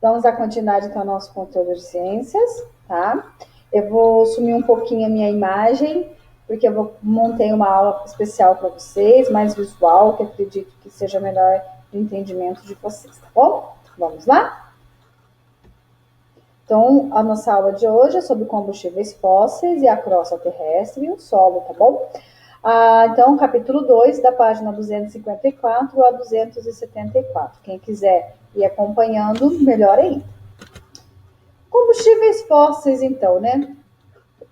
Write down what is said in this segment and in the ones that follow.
Vamos dar continuidade então ao nosso conteúdo de ciências, tá? Eu vou sumir um pouquinho a minha imagem, porque eu montei uma aula especial para vocês, mais visual, que acredito que seja melhor do entendimento de vocês, tá bom? Vamos lá? Então, a nossa aula de hoje é sobre combustíveis fósseis e a crosta terrestre e o solo, tá bom? Então, capítulo 2, da página 254 a 274. Quem quiser ir acompanhando, melhor ainda. Combustíveis fósseis, então, né?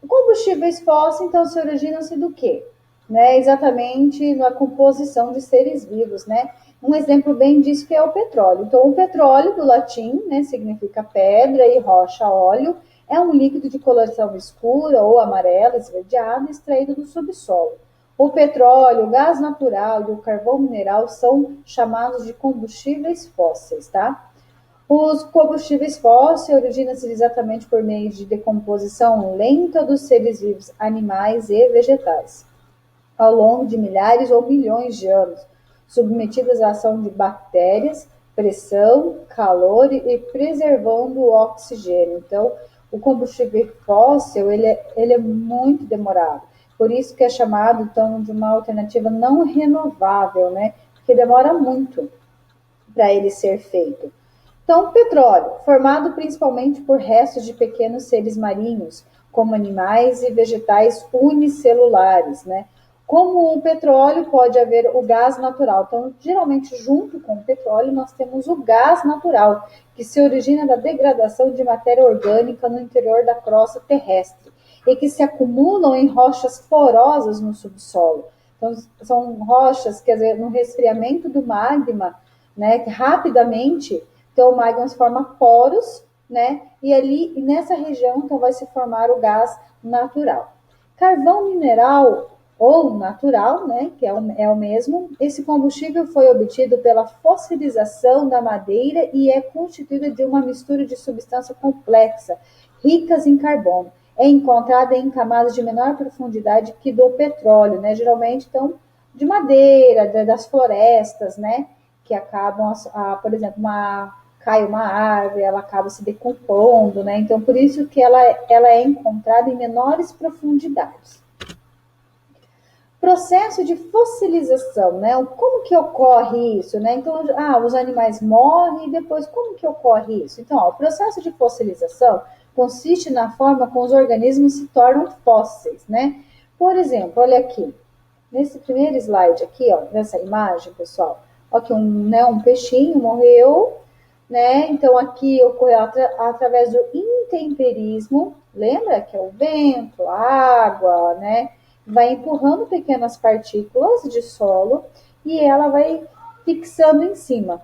Combustíveis fósseis, então, se originam-se do quê? Né? Exatamente na composição de seres vivos, né? Um exemplo bem disso que é o petróleo. Então, o petróleo, do latim, né, significa pedra e rocha, óleo, é um líquido de coloração escura ou amarela, esverdeada, extraído do subsolo. O petróleo, o gás natural e o carvão mineral são chamados de combustíveis fósseis, tá? Os combustíveis fósseis originam-se exatamente por meio de decomposição lenta dos seres vivos, animais e vegetais, ao longo de milhares ou milhões de anos, submetidas à ação de bactérias, pressão, calor e preservando o oxigênio. Então, o combustível fóssil ele é muito demorado. Por isso que é chamado então de uma alternativa não renovável, né? Porque demora muito para ele ser feito. Então, petróleo, formado principalmente por restos de pequenos seres marinhos, como animais e vegetais unicelulares, né? Como o petróleo, pode haver o gás natural. Então, geralmente, junto com o petróleo, nós temos o gás natural, que se origina da degradação de matéria orgânica no interior da crosta terrestre e que se acumulam em rochas porosas no subsolo. Então, são rochas que, no resfriamento do magma, né, que rapidamente, então o magma se forma poros, né, e ali, nessa região, então vai se formar o gás natural. Carvão mineral ou natural, né, que é o mesmo, esse combustível foi obtido pela fossilização da madeira e é constituído de uma mistura de substância complexa, ricas em carbono. É encontrada em camadas de menor profundidade que do petróleo, né, geralmente, então, de madeira, das florestas, né, que acabam, por exemplo, cai uma árvore, ela acaba se decompondo, né, então, por isso que ela é encontrada em menores profundidades. Processo de fossilização, né? Como que ocorre isso, né? Então, os animais morrem e depois como que ocorre isso? Então, o processo de fossilização consiste na forma como os organismos se tornam fósseis, né? Por exemplo, olha aqui, nesse primeiro slide aqui, ó, nessa imagem, pessoal, ó, que um peixinho morreu, né? Então, aqui ocorreu através do intemperismo, lembra que é o vento, a água, né? Vai empurrando pequenas partículas de solo e ela vai fixando em cima.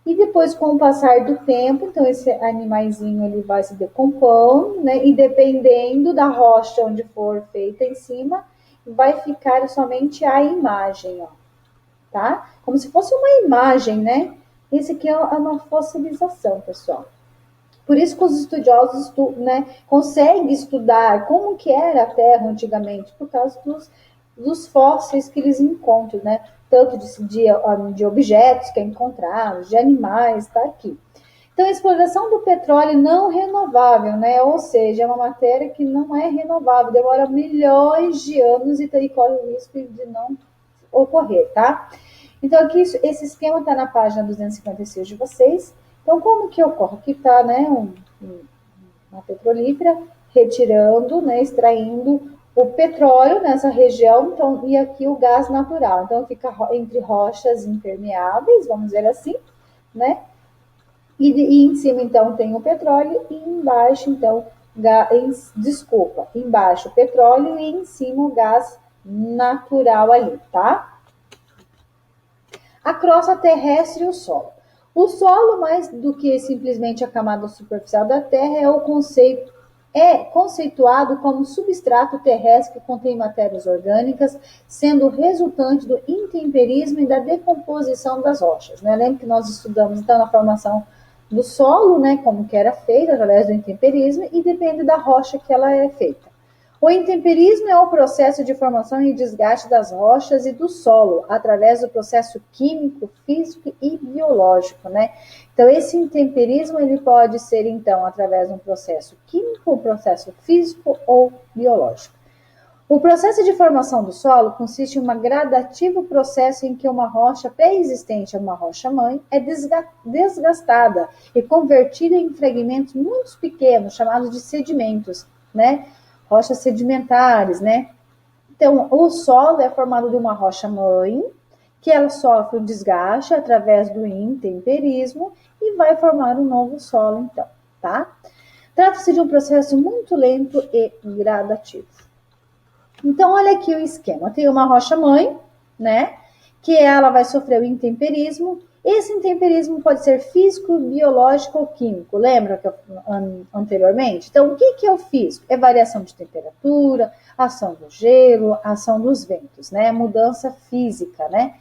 E depois, com o passar do tempo, então esse animaizinho ele vai se decompondo, né? E dependendo da rocha onde for feita em cima, vai ficar somente a imagem, ó, tá? Como se fosse uma imagem, né? Esse aqui é uma fossilização, pessoal. Por isso que os estudiosos, né, conseguem estudar como que era a Terra antigamente, por causa dos fósseis que eles encontram, né? Tanto de objetos que é encontrados, de animais, está aqui. Então, a exploração do petróleo não renovável, né? Ou seja, é uma matéria que não é renovável, demora milhões de anos e corre o risco de não ocorrer, tá? Então, aqui, esse esquema está na página 256 de vocês. Então, como que ocorre? Aqui está, né, uma petrolífera retirando, né, extraindo o petróleo nessa região, então, e aqui o gás natural. Então, fica entre rochas impermeáveis, vamos dizer assim, né? E em cima, então, tem o petróleo e embaixo, então, embaixo o petróleo e em cima o gás natural ali, tá? A crosta terrestre e o solo. O solo, mais do que simplesmente a camada superficial da Terra, é conceituado como substrato terrestre que contém matérias orgânicas, sendo resultante do intemperismo e da decomposição das rochas, né? Lembra que nós estudamos, então, na formação do solo, né, como que era feita através do intemperismo, e depende da rocha que ela é feita. O intemperismo é o processo de formação e desgaste das rochas e do solo, através do processo químico, físico e biológico, né? Então, esse intemperismo, ele pode ser, então, através de um processo químico, um processo físico ou biológico. O processo de formação do solo consiste em um gradativo processo em que uma rocha pré-existente a uma rocha-mãe é desgastada e convertida em fragmentos muito pequenos, chamados de sedimentos, né? Rochas sedimentares, né? Então, o solo é formado de uma rocha-mãe, que ela sofre um desgaste através do intemperismo e vai formar um novo solo, então, tá? Trata-se de um processo muito lento e gradativo. Então, olha aqui o esquema. Tem uma rocha-mãe, né? Que ela vai sofrer o intemperismo. Esse intemperismo pode ser físico, biológico ou químico. Lembra que anteriormente? Então, o que é o físico? É variação de temperatura, ação do gelo, ação dos ventos, né? Mudança física, né?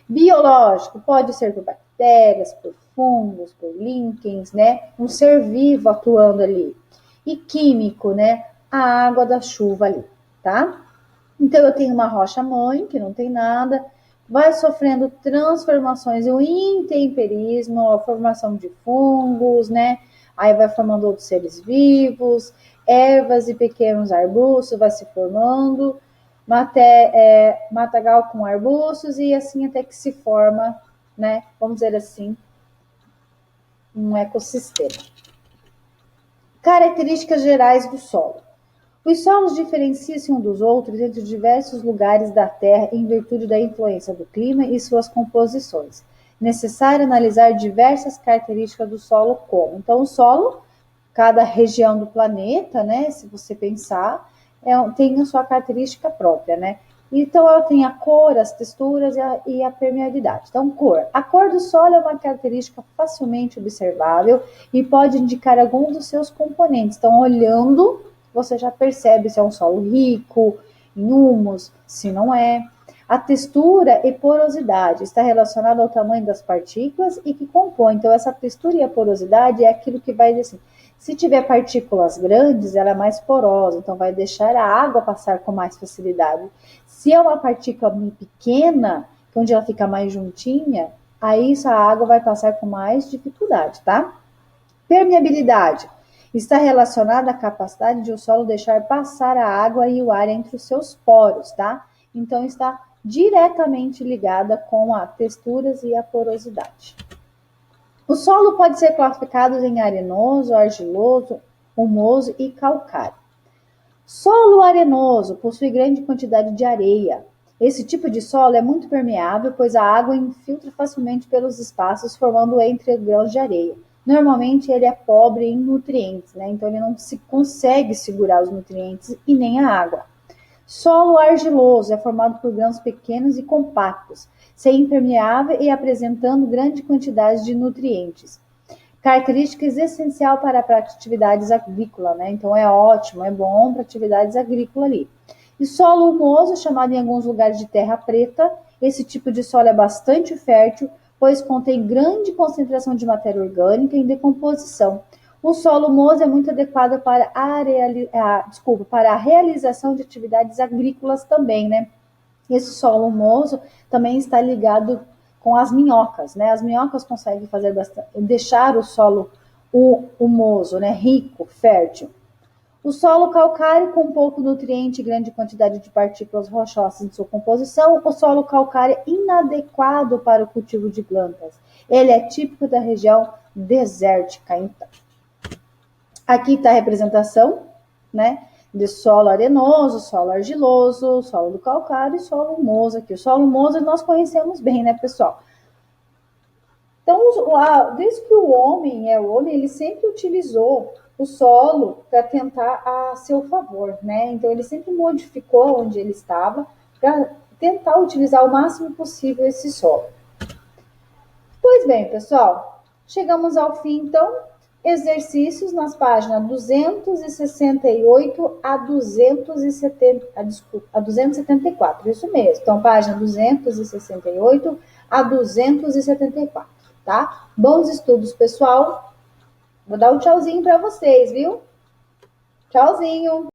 Biológico pode ser por bactérias, por fungos, por líquens, né? Um ser vivo atuando ali. E químico, né? A água da chuva ali, tá? Então, eu tenho uma rocha-mãe, que não tem nada, vai sofrendo transformações, o intemperismo, a formação de fungos, né? Aí vai formando outros seres vivos, ervas e pequenos arbustos vai se formando, matagal com arbustos e assim até que se forma, né? Vamos dizer assim, um ecossistema. Características gerais do solo. Os solos diferenciam-se uns dos outros entre diversos lugares da Terra em virtude da influência do clima e suas composições. Necessário analisar diversas características do solo como. Então, o solo, cada região do planeta, né, se você pensar, tem a sua característica própria, né? Então, ela tem a cor, as texturas e a permeabilidade. Então, cor. A cor do solo é uma característica facilmente observável e pode indicar alguns dos seus componentes. Então, olhando, você já percebe se é um solo rico em humus, se não é. A textura e porosidade está relacionada ao tamanho das partículas e que compõem. Então, essa textura e a porosidade é aquilo que vai dizer assim, se tiver partículas grandes, ela é mais porosa, então vai deixar a água passar com mais facilidade. Se é uma partícula pequena, onde ela fica mais juntinha, aí a água vai passar com mais dificuldade, tá? Permeabilidade está relacionada à capacidade de o solo deixar passar a água e o ar entre os seus poros, tá? Então, está diretamente ligada com as texturas e a porosidade. O solo pode ser classificado em arenoso, argiloso, humoso e calcário. Solo arenoso possui grande quantidade de areia. Esse tipo de solo é muito permeável, pois a água infiltra facilmente pelos espaços, formando entre grãos de areia. Normalmente ele é pobre em nutrientes, né? Então ele não se consegue segurar os nutrientes e nem a água. Solo argiloso é formado por grãos pequenos e compactos, sem impermeável e apresentando grande quantidade de nutrientes. Características essencial para atividades agrícolas, né? Então é ótimo, é bom para atividades agrícolas ali. E solo humoso, chamado em alguns lugares de terra preta, esse tipo de solo é bastante fértil, pois contém grande concentração de matéria orgânica em decomposição. O solo humoso é muito adequado para a realização de atividades agrícolas também, né? Esse solo humoso também está ligado com as minhocas, né? As minhocas conseguem fazer deixar o solo humoso, né? Rico, fértil. O solo calcário com pouco nutriente e grande quantidade de partículas rochosas em sua composição, o solo calcário é inadequado para o cultivo de plantas. Ele é típico da região desértica, então. Aqui está a representação, né, de solo arenoso, solo argiloso, solo do calcário e solo humoso aqui. O solo humoso nós conhecemos bem, né, pessoal? Então, desde que o homem, ele sempre utilizou o solo para tentar a seu favor, né? Então, ele sempre modificou onde ele estava para tentar utilizar o máximo possível esse solo. Pois bem, pessoal, chegamos ao fim, então, exercícios nas páginas 268 a 274, isso mesmo. Então, página 268 a 274, tá? Bons estudos, pessoal. Vou dar um tchauzinho para vocês, viu? Tchauzinho!